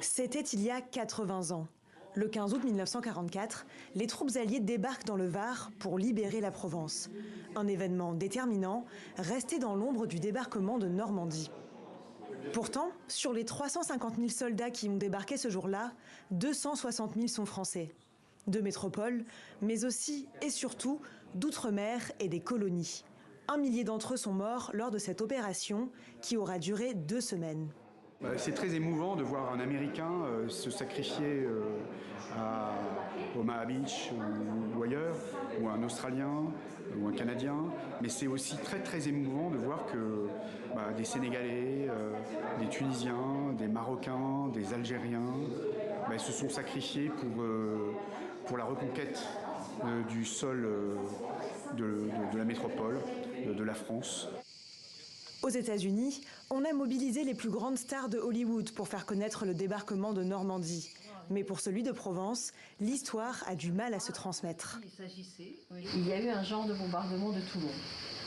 C'était il y a 80 ans. Le 15 août 1944, les troupes alliées débarquent dans le Var pour libérer la Provence. Un événement déterminant, resté dans l'ombre du débarquement de Normandie. Pourtant, sur les 350 000 soldats qui ont débarqué ce jour-là, 260 000 sont français. De métropole, mais aussi et surtout d'outre-mer et des colonies. 1 millier d'entre eux sont morts lors de cette opération qui aura duré 2 semaines. C'est très émouvant de voir un Américain se sacrifier à Omaha Beach ou ailleurs, ou un Australien ou un Canadien, mais c'est aussi très émouvant de voir que des Sénégalais, des Tunisiens, des Marocains, des Algériens se sont sacrifiés pour la reconquête du sol de la métropole, de la France. Aux États-Unis, on a mobilisé les plus grandes stars de Hollywood pour faire connaître le débarquement de Normandie. Mais pour celui de Provence, l'histoire a du mal à se transmettre. Il y a eu un genre de bombardement de Toulon.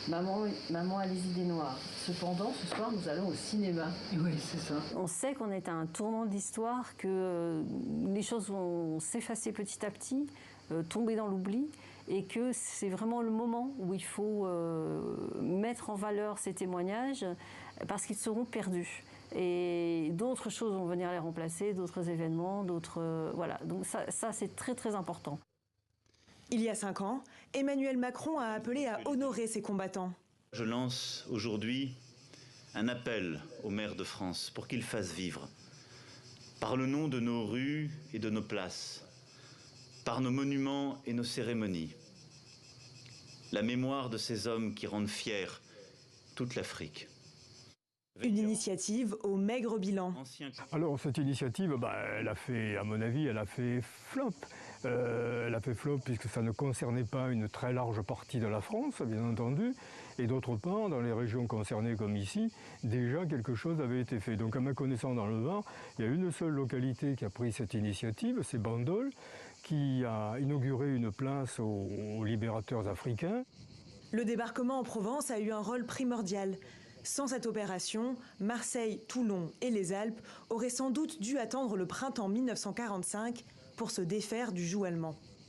Maman a les idées noires. Cependant, ce soir, nous allons au cinéma. Oui, c'est ça. On sait qu'on est à un tournant de l'histoire, que les choses vont s'effacer petit à petit, tomber dans l'oubli, et que c'est vraiment le moment où il faut mettre en valeur ces témoignages, parce qu'ils seront perdus. Et d'autres choses vont venir les remplacer, d'autres événements, d'autres... voilà, donc ça c'est très important. Il y a 5 ans, Emmanuel Macron a appelé à honorer ces combattants. Je lance aujourd'hui un appel aux maires de France pour qu'ils fassent vivre, par le nom de nos rues et de nos places, par nos monuments et nos cérémonies, la mémoire de ces hommes qui rendent fière toute l'Afrique. Une initiative au maigre bilan. Alors cette initiative, elle a fait, à mon avis, elle a fait flop. Elle a fait flop puisque ça ne concernait pas une très large partie de la France, bien entendu. Et d'autre part, dans les régions concernées comme ici, déjà quelque chose avait été fait. Donc à ma connaissance dans le Var, il y a une seule localité qui a pris cette initiative, c'est Bandol, qui a inauguré une place aux libérateurs africains. Le débarquement en Provence a eu un rôle primordial. Sans cette opération, Marseille, Toulon et les Alpes auraient sans doute dû attendre le printemps 1945 pour se défaire du joug allemand.